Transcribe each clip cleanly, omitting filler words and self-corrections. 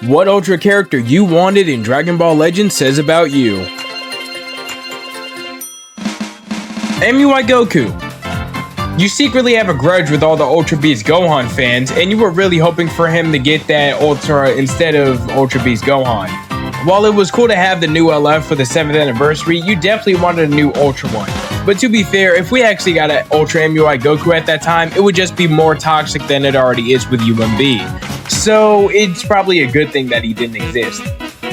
What Ultra character you wanted in Dragon Ball Legends says about you. MUI Goku. You secretly have a grudge with all the Ultra Beast Gohan fans, and you were really hoping for him to get that Ultra instead of Ultra Beast Gohan. While it was cool to have the new LF for the 7th anniversary, you definitely wanted a new Ultra one. But to be fair, if we actually got an Ultra MUI Goku at that time, it would just be more toxic than it already is with UMB. So it's probably a good thing that he didn't exist.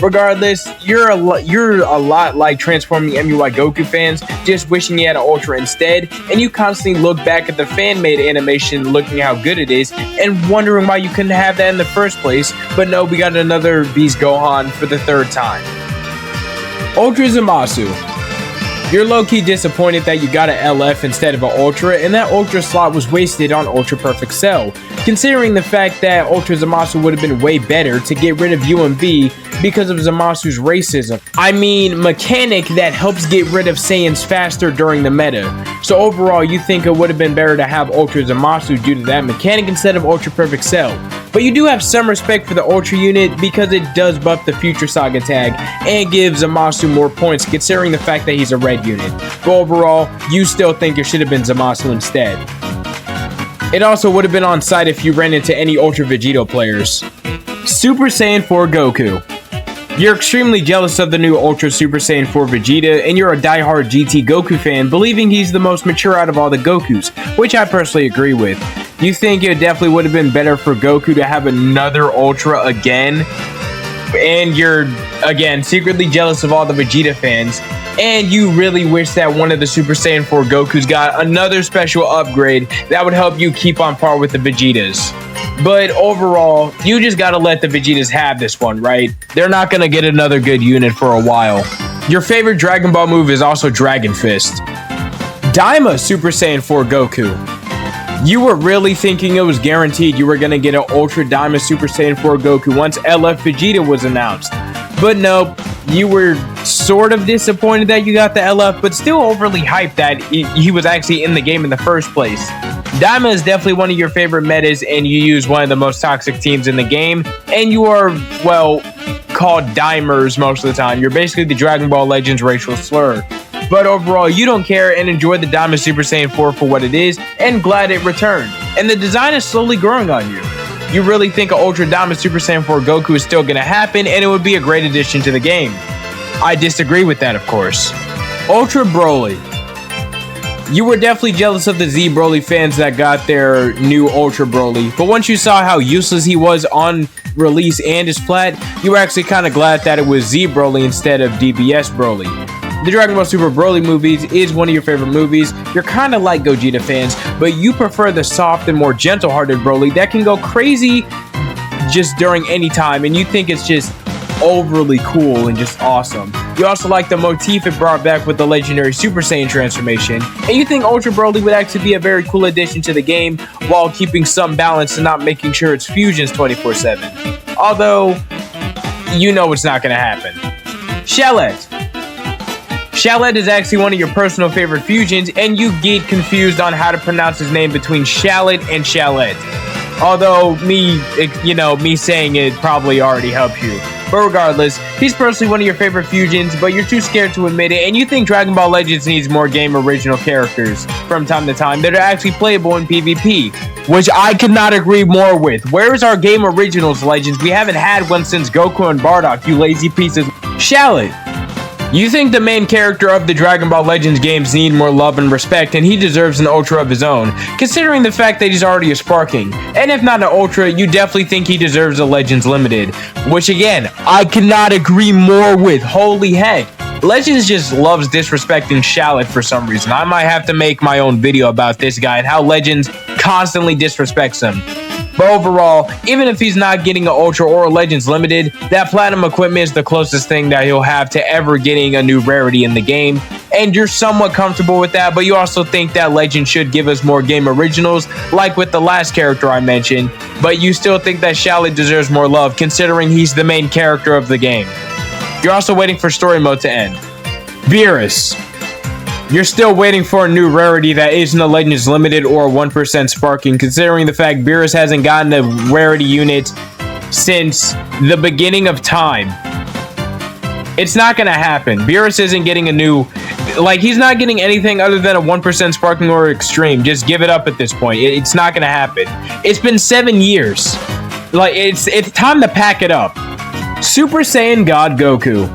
Regardless, you're a lot like transforming MUI Goku fans, just wishing you had an Ultra instead, and you constantly look back at the fan-made animation looking how good it is, and wondering why you couldn't have that in the first place, but no, we got another Beast Gohan for the 3rd time. Ultra Zamasu. You're low-key disappointed that you got an LF instead of an Ultra, and that Ultra slot was wasted on Ultra Perfect Cell, considering the fact that Ultra Zamasu would have been way better to get rid of UMB because of Zamasu's racism. I mean, mechanic that helps get rid of Saiyans faster during the meta. So overall, you think it would have been better to have Ultra Zamasu due to that mechanic instead of Ultra Perfect Cell. But you do have some respect for the Ultra unit because it does buff the Future Saga tag and gives Zamasu more points considering the fact that he's a red unit. But overall, you still think it should have been Zamasu instead. It also would have been on site if you ran into any Ultra Vegito players. Super Saiyan 4 Goku. You're extremely jealous of the new Ultra Super Saiyan 4 Vegeta, and you're a diehard GT Goku fan, believing he's the most mature out of all the Gokus, which I personally agree with. You think it definitely would have been better for Goku to have another Ultra again, and you're, again, secretly jealous of all the Vegeta fans, and you really wish that one of the Super Saiyan 4 Gokus got another special upgrade that would help you keep on par with the Vegetas. But overall, you just gotta let the Vegetas have this one, right? They're not gonna get another good unit for a while. Your favorite Dragon Ball move is also Dragon Fist. Daima Super Saiyan 4 Goku. You were really thinking it was guaranteed you were gonna get an Ultra Daima Super Saiyan 4 Goku once LF Vegeta was announced. But nope, you were sort of disappointed that you got the LF, but still overly hyped that he was actually in the game in the first place. Daima is definitely one of your favorite metas, and you use one of the most toxic teams in the game, and you are, well, called Dimers most of the time. You're basically the Dragon Ball Legends racial slur. But overall, you don't care and enjoy the Daima Super Saiyan 4 for what it is, and glad it returned. And the design is slowly growing on you. You really think an Ultra Daima Super Saiyan 4 Goku is still going to happen, and it would be a great addition to the game. I disagree with that, of course. Ultra Broly. You were definitely jealous of the Z Broly fans that got their new Ultra Broly, but once you saw how useless he was on release and his flat, you were actually kind of glad that it was Z Broly instead of DBS Broly. The Dragon Ball Super Broly movies is one of your favorite movies. You're kind of like Gogeta fans, but you prefer the soft and more gentle-hearted Broly that can go crazy just during any time, and you think it's just overly cool and just awesome. You also like the motif it brought back with the legendary Super Saiyan transformation, and you think Ultra Broly would actually be a very cool addition to the game while keeping some balance and not making sure it's fusions 24/7. Although, you know it's not going to happen. Shallot. Shallot is actually one of your personal favorite fusions, and you get confused on how to pronounce his name between Shallot and Shallot. Although, me saying it probably already helped you. But regardless, he's personally one of your favorite fusions, but you're too scared to admit it, and you think Dragon Ball Legends needs more game original characters from time to time that are actually playable in PvP, which I could not agree more with. Where is our game originals, Legends? We haven't had one since Goku and Bardock, you lazy pieces. Shallot. You think the main character of the Dragon Ball Legends games need more love and respect, and he deserves an Ultra of his own, considering the fact that he's already a Sparking. And if not an Ultra, you definitely think he deserves a Legends Limited, which again, I cannot agree more with. Holy heck. Legends just loves disrespecting Shallot for some reason. I might have to make my own video about this guy and how Legends constantly disrespects him. But overall, even if he's not getting an Ultra or a Legends Limited, that Platinum equipment is the closest thing that he'll have to ever getting a new rarity in the game. And you're somewhat comfortable with that, but you also think that Legend should give us more game originals, like with the last character I mentioned. But you still think that Shallot deserves more love, considering he's the main character of the game. You're also waiting for story mode to end. Beerus. You're still waiting for a new rarity that isn't a Legends Limited or a 1% Sparking, considering the fact Beerus hasn't gotten a rarity unit since the beginning of time. It's not gonna happen. Beerus isn't getting a new, like, he's not getting anything other than a 1% sparkling or extreme. Just give it up at this point. It's not gonna happen. It's been 7 years. Like, it's time to pack it up. Super Saiyan God Goku.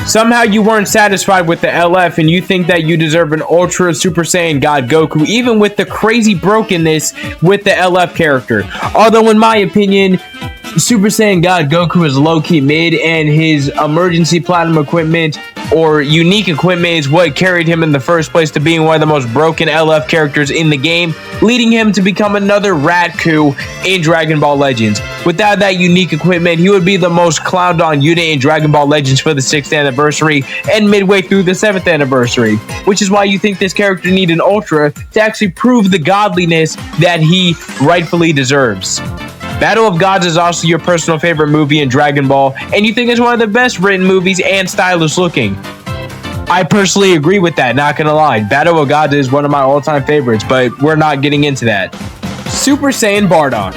Somehow you weren't satisfied with the LF and you think that you deserve an Ultra Super Saiyan God Goku, even with the crazy brokenness with the LF character. Although in my opinion, Super Saiyan God Goku is low-key mid, and his emergency platinum equipment or unique equipment is what carried him in the first place to being one of the most broken LF characters in the game, leading him to become another Ratku in Dragon Ball Legends. Without that unique equipment, he would be the most clowned on unit in Dragon Ball Legends for the 6th anniversary and midway through the 7th anniversary, which is why you think this character needs an Ultra to actually prove the godliness that he rightfully deserves. Battle of Gods is also your personal favorite movie in Dragon Ball, and you think it's one of the best written movies and stylish looking. I personally agree with that, not gonna lie. Battle of Gods is one of my all-time favorites, but we're not getting into that. Super Saiyan Bardock.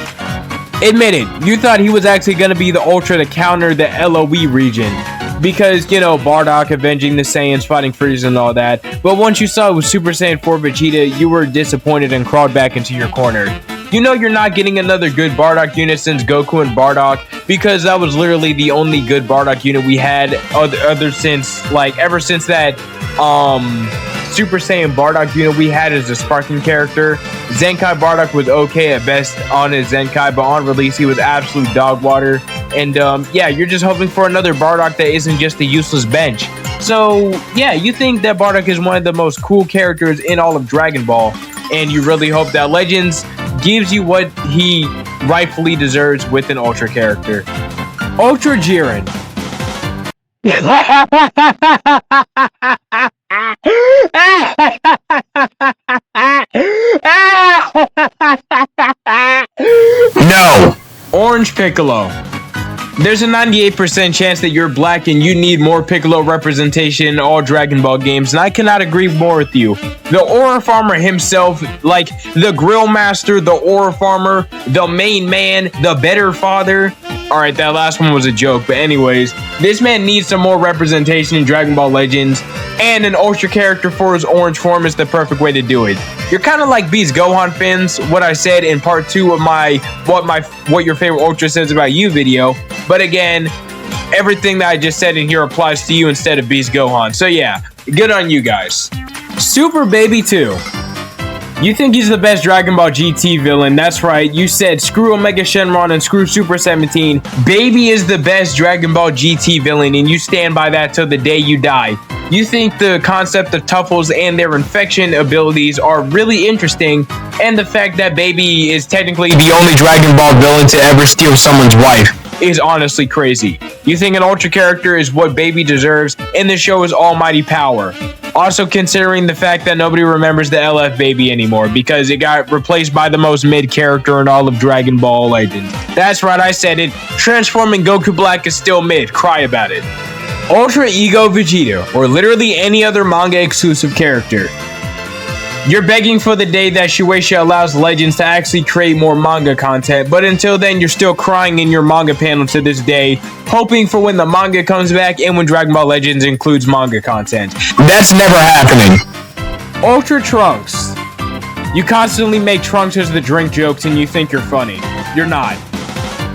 Admit it, you thought he was actually gonna be the Ultra to counter the LOE region. Because, you know, Bardock avenging the Saiyans, fighting Frieza and all that. But once you saw it was Super Saiyan 4 Vegeta, you were disappointed and crawled back into your corner. You know you're not getting another good Bardock unit since Goku and Bardock, because that was literally the only good Bardock unit we had ever since that Super Saiyan Bardock unit we had as a sparking character. Zenkai Bardock was okay at best on his Zenkai, but on release he was absolute dog water. And yeah, you're just hoping for another Bardock that isn't just a useless bench. So yeah, you think that Bardock is one of the most cool characters in all of Dragon Ball, and you really hope that Legends gives you what he rightfully deserves with an Ultra character. Ultra Jiren. No. Orange Piccolo. There's a 98% chance that you're black and you need more Piccolo representation in all Dragon Ball games, and I cannot agree more with you. The Aura Farmer himself, like the Grill Master, the Aura Farmer, the main man, the better father. Alright, that last one was a joke, but anyways, this man needs some more representation in Dragon Ball Legends, and an Ultra character for his orange form is the perfect way to do it. You're kind of like Beast Gohan fans, what I said in part 2 of my what your favorite Ultra says about you video, but again, everything that I just said in here applies to you instead of Beast Gohan. So yeah, good on you guys. Super Baby 2. You think he's the best Dragon Ball GT villain? That's right, you said screw Omega Shenron and screw Super 17. Baby is the best Dragon Ball GT villain, and you stand by that till the day you die. You think the concept of Tuffles and their infection abilities are really interesting, and the fact that Baby is technically the only Dragon Ball villain to ever steal someone's wife is honestly crazy. You think an Ultra character is what Baby deserves, and the show is almighty power. Also considering the fact that nobody remembers the LF Baby anymore because it got replaced by the most mid character in all of Dragon Ball Legends. That's right, I said it. Transforming Goku Black is still mid. Cry about it. Ultra Ego Vegeta, or literally any other manga exclusive character. You're begging for the day that Shueisha allows Legends to actually create more manga content, but until then you're still crying in your manga panel to this day, hoping for when the manga comes back and when Dragon Ball Legends includes manga content. That's never happening. Ultra Trunks. You constantly make Trunks as the drink jokes and you think you're funny. You're not.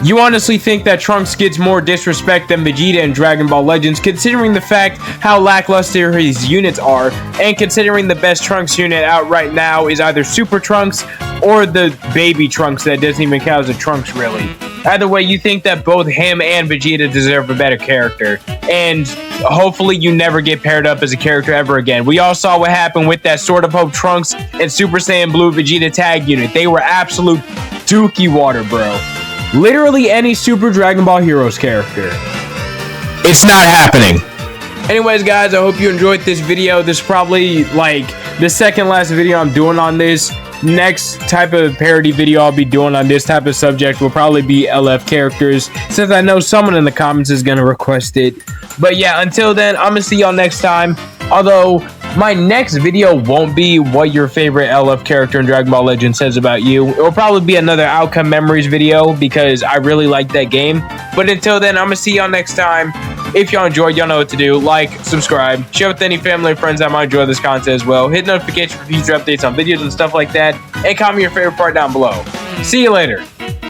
You honestly think that Trunks gets more disrespect than Vegeta in Dragon Ball Legends, considering the fact how lackluster his units are, and considering the best Trunks unit out right now is either Super Trunks or the baby Trunks that doesn't even count as a Trunks really. Either way, you think that both him and Vegeta deserve a better character, and hopefully you never get paired up as a character ever again. We all saw what happened with that Sword of Hope Trunks and Super Saiyan Blue Vegeta tag unit. They were absolute dookie water, bro. Literally any Super Dragon Ball Heroes character. It's not happening. Anyways, guys, I hope you enjoyed this video. This is probably like the second last video I'm doing on this. Next type of parody video I'll be doing on this type of subject will probably be LF characters, since I know someone in the comments is going to request it. But yeah, until then, I'm going to see y'all next time. Although, My next video won't be what your favorite LF character in Dragon Ball Legends says about you. It will probably be another Outcome Memories video because I really like that game. But until then, I'm going to see y'all next time. If y'all enjoyed, y'all know what to do. Like, subscribe, share with any family and friends that might enjoy this content as well. Hit notification for future updates on videos and stuff like that. And comment your favorite part down below. See you later.